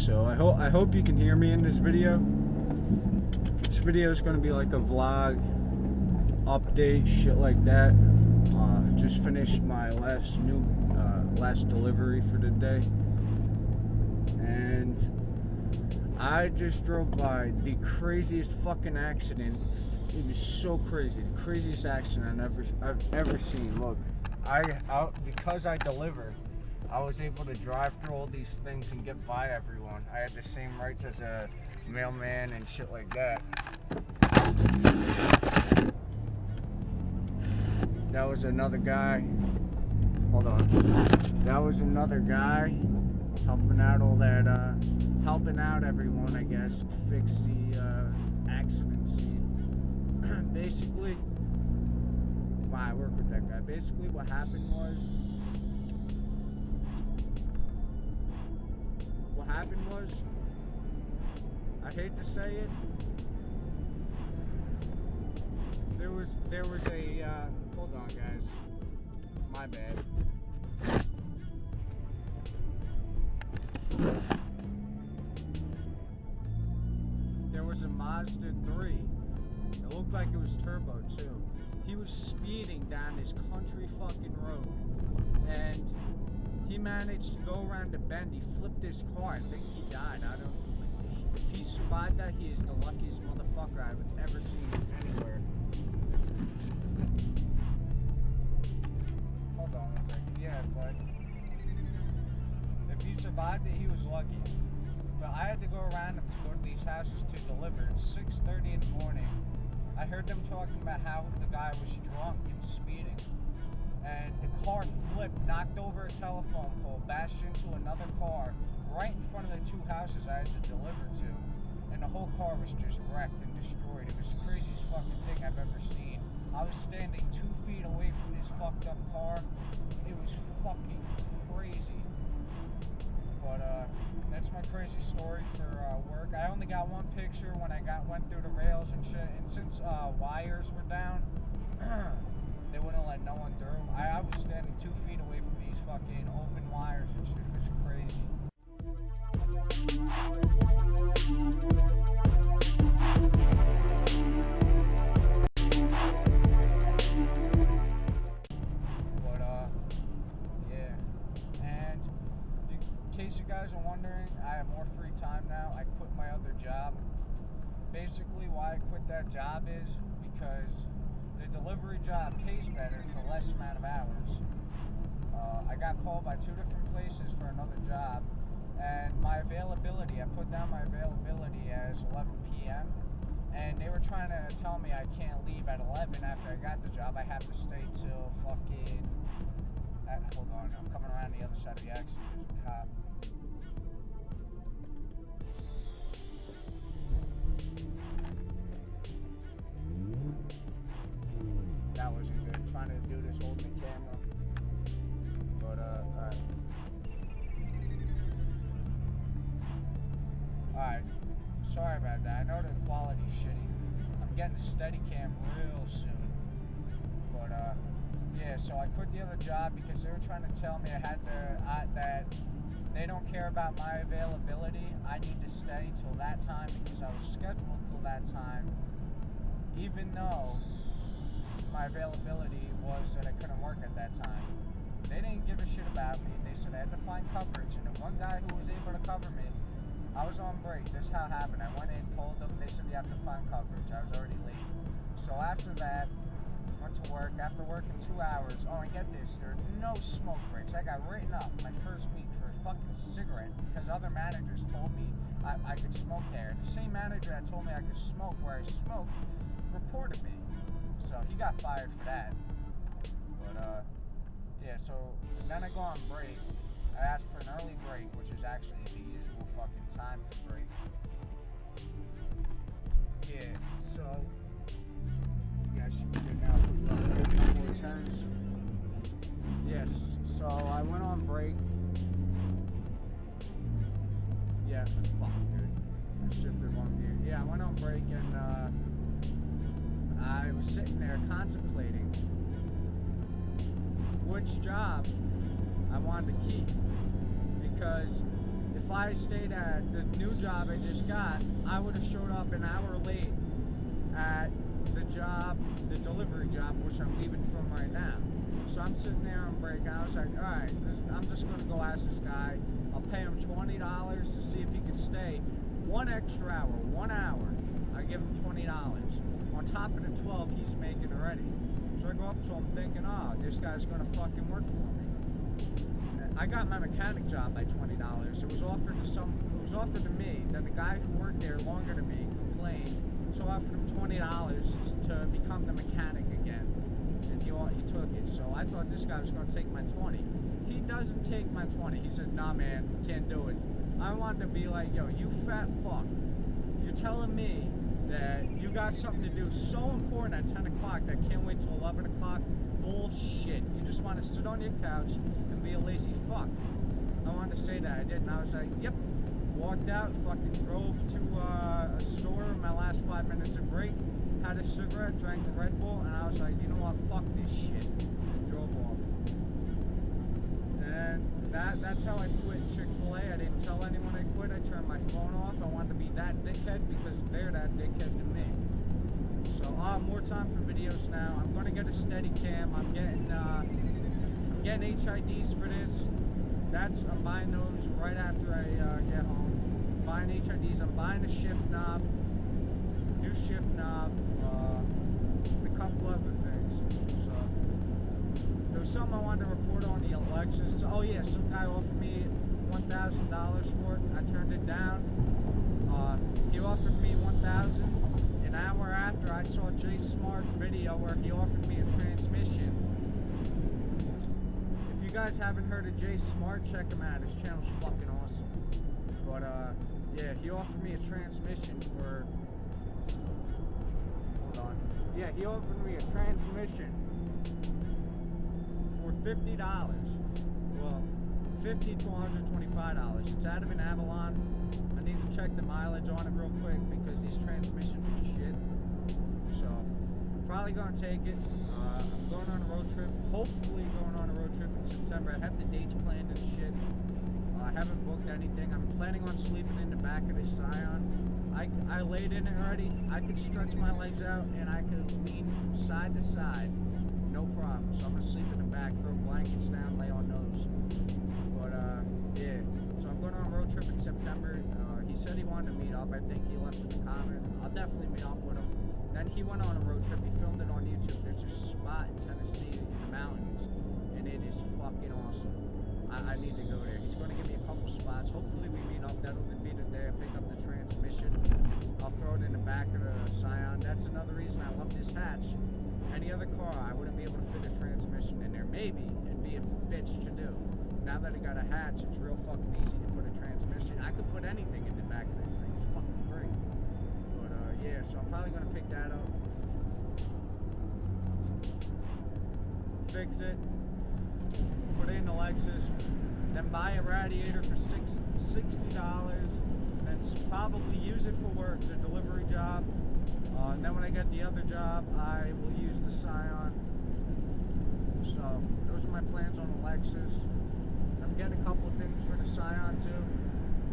So I hope you can hear me in this video. This video is going to be like a vlog, update, shit like that. Just finished my last delivery for the day, and I just drove by the craziest fucking accident. It was so crazy, the craziest accident I've ever seen. Look, because I deliver, I was able to drive through all these things and get by everyone. I had the same rights as a mailman and shit like that. That was another guy. Hold on. That was another guy helping out all that, helping out everyone, I guess, fix the accident scene. Basically, I work with that guy. Basically, what happened was, I hate to say it, there was a, hold on guys, my bad. There was a Mazda 3, it looked like it was turbo too. He was speeding down this country fucking road, and he managed to go around the bend. He flipped his car. I think he died. If he survived that, he is the luckiest motherfucker I've ever seen anywhere. Hold on one second. Yeah, but if he survived it, he was lucky. But I had to go around them to go to these houses to deliver. It's 6:30 in the morning. I heard them talking about how the guy was drunk and speeding. And the car flipped, knocked over a telephone pole, bashed into another car right in front of the two houses I had to deliver to. And the whole car was just wrecked and destroyed. It was the craziest fucking thing I've ever seen. I was standing 2 feet away from this fucked up car. It was fucking crazy. But that's my crazy story for work. I only got one picture when I went through the rails and shit. And since wires were down, they wouldn't let no one through. I was standing 2 feet away from these fucking open wires and shit. It was crazy. But yeah. And in case you guys are wondering, I have more free time now. I quit my other job. Basically, why I quit that job is because the delivery job pays better for less amount of hours. I got called by 2 different places for another job, and my availability, I put down my availability as 11 p.m. and they were trying to tell me I can't leave at 11 after I got the job. I have to stay till fucking, hold on, I'm coming around the other side of the exit. There's a cop. That wasn't good, trying to do this holding the camera. But, alright. Alright, sorry about that. I know the quality's shitty. I'm getting a steady cam real soon. But, yeah, so I quit the other job because they were trying to tell me that they don't care about my availability. I need to stay till that time because I was scheduled till that time, even though my availability was that I couldn't work at that time. They didn't give a shit about me. They said I had to find coverage, and the one guy who was able to cover me, I was on break. This is how it happened. I went in, told them, they said you have to find coverage. I was already late. So after that, went to work. After working 2 hours, oh, and get this, there are no smoke breaks. I got written up my first week for a fucking cigarette because other managers told me I could smoke there. The same manager that told me I could smoke where I smoked reported me. So he got fired for that. But yeah, so then I go on break. I asked for an early break, which is actually the usual fucking time for break. Yeah, so you guys should be good now for 4 turns. Yes, so I went on break. Yeah, fuck, dude. I shifted one gear. Yeah, I went on break and I was sitting there contemplating which job I wanted to keep, because if I stayed at the new job I just got, I would have showed up an hour late at the job, the delivery job, which I'm leaving from right now. So I'm sitting there on break, and I was like, alright, I'm just going to go ask this guy. I'll pay him $20 to see if he can stay 1 extra hour, 1 hour. I give him $20. On top of the 12 he's making already. So I go up to him thinking, oh, this guy's going to fucking work for me. I got my mechanic job by $20. It was offered to me. Then the guy who worked there longer than me complained, so I offered him $20 to become the mechanic again. And he took it. So I thought this guy was going to take my 20. He doesn't take my 20. He says, nah man, can't do it. I wanted to be like, yo, you fat fuck. You're telling me that you got something to do so important at 10 o'clock that can't wait till 11 o'clock? Bullshit. You just want to sit on your couch and be a lazy fuck. I wanted to say that. I did, and I was like, yep. Walked out, fucking drove to a store in my last 5 minutes of break, had a cigarette, drank a Red Bull, and I was like, you know what, fuck this shit, and drove off. And that's how I quit Chick-fil-A. I didn't tell anyone I quit. I turned my phone off. I wanted to be that dickhead because they're that dickhead to me. So more time for videos now. I'm going to get a steady cam. I'm getting HIDs for this. I'm buying those right after I get home. I'm buying HIDs. I'm buying a shift knob, new shift knob, and a couple other things. So there was something I wanted to report on the Lexus. Oh yeah, some guy offered me $1,000 for it. I turned it down. He offered me $1,000. An hour after, I saw Jay Smart's video where he offered me a transmission. If you guys haven't heard of Jay Smart, check him out. His channel's fucking awesome. But yeah, he offered me a transmission for. Hold on. Yeah, he offered me a transmission for $50. Well, $50 to $125. It's out of an Avalon. I need to check the mileage on it real quick because these transmissions are shit. So, I'm probably going to take it. I'm going on a road trip. Hopefully going on a road trip in September. I have the dates planned and shit. I haven't booked anything. I'm planning on sleeping in the back of the Scion. I laid in it already. I could stretch my legs out and I could lean side to side. No problem. So I'm going to sleep in the back, throw blankets down, lay on those. But, yeah. So I'm going on a road trip in September. He said he wanted to meet up. I think he left in the comment. I'll definitely meet up with him. Then he went on a road trip. He filmed it on YouTube. There's a spot in Tennessee in the mountains, and it is fucking awesome. I need to go there. He's going to give me a couple spots. Hopefully we meet up. That'll be the day I pick up the transmission. I'll throw it in the back of the Scion. That's another reason I love this hatch. Any other car, I wouldn't be able to fit a transmission in there. Maybe it'd be a bitch to do. Now that I got a hatch, it's real fucking easy to put a transmission. I could put anything in the back of this thing. It's fucking great. But yeah, so I'm probably gonna pick that up, fix it, put it in the Lexus, then buy a radiator for $60, then probably use it for work, the delivery job. And then when I get the other job, I will use the Scion. So those are my plans on the Lexus. I'm getting a couple of things for the Scion too.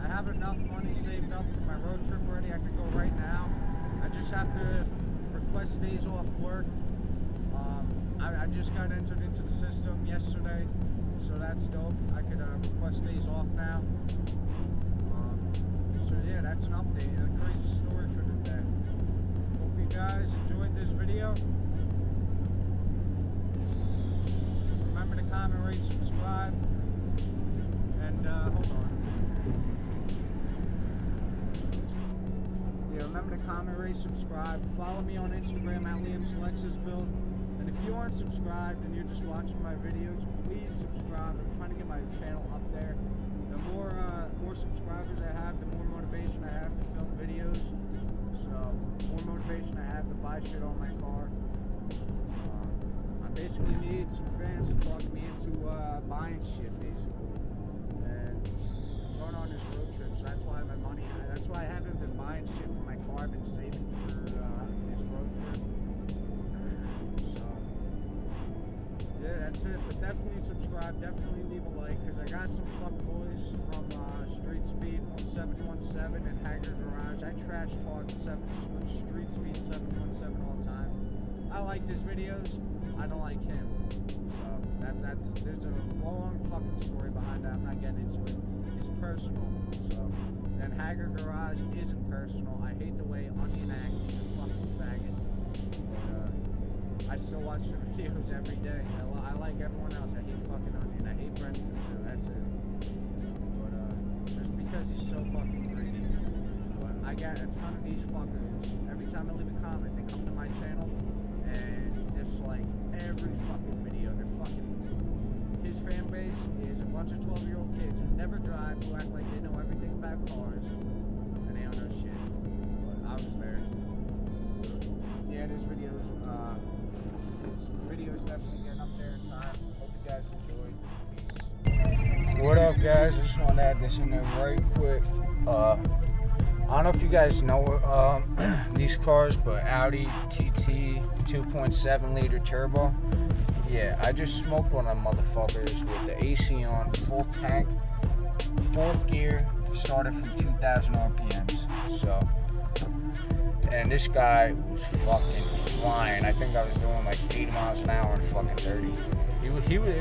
I have enough money saved up for my road trip already. I could go right now. I just have to request days off work. I just got entered into the system yesterday, so that's dope. I could request days off now. So yeah, that's an update and a crazy story for today. Hope you guys enjoyed this video. Remember to comment, rate, subscribe, and hold on. Yeah, remember to comment, rate, subscribe. Follow me on Instagram at Liam's Lexus Build. And if you aren't subscribed and you're just watching my videos, please subscribe. I'm trying to get my channel up there. The more subscribers I have, the more motivation I have to film videos. So, more motivation I have to buy shit on my car. I basically need some fans to talk me into buying shit, basically. And I'm going on this road trip, so that's why my money. That's why I haven't been buying shit for my car. I've been saving for this road trip. So, yeah, that's it. But definitely subscribe. Definitely leave a like, because I got some fuck boys from Street Speed 717 in Hager Garage. I trash talk street speed 717 all the time. I like his videos. I don't like him. So there's a long fucking story behind that. I'm not getting into it. It's personal. So then Hager Garage isn't personal. I hate the way Onion acts. He's a fucking faggot. But I still watch the videos every day. I like everyone else. I hate fucking Onion. I hate Brendan too. That's it. But just because he's so fucking greedy. But I got a ton of these fuckers. Every time I leave a comment, they come to my channel and just like every fucking video, they're fucking. His fan base is a bunch of 12-year-old kids who never drive, who act like they know everything about cars, and they don't know shit. But I was there. Yeah, this video's definitely getting up there in time. Hope you guys enjoyed. Peace. What up, guys? I just want to add this in there right quick. I don't know if you guys know these cars, but Audi TT 2.7 liter turbo. Yeah, I just smoked one of them motherfuckers with the AC on, full tank, 4th gear, started from 2,000 RPMs. So, and this guy was fucking flying. I think I was doing like 80 miles an hour and fucking 30. He was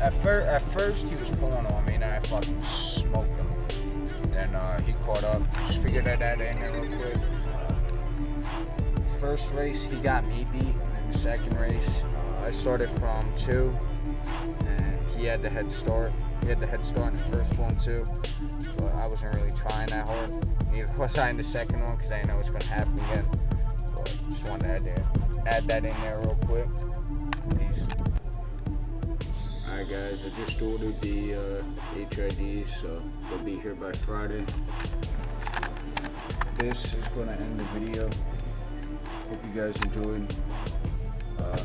at first he was pulling on me, and I fucking smoked him. Then he caught up. Just figured I'd add that in there real quick. First race he got me beat, and the second race I started from 2, and he had the head start. He had the head start in the first one too, but I wasn't really trying that hard. Neither was I in the second one because I didn't know what's going to happen again. But just wanted to add that in there real quick. Peace. Alright guys, I just ordered the HIDs, so they'll be here by Friday. This is going to end the video. Hope you guys enjoyed.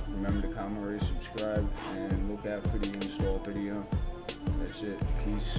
Remember to comment, rate, subscribe, and look out for the install video. That's it. Peace.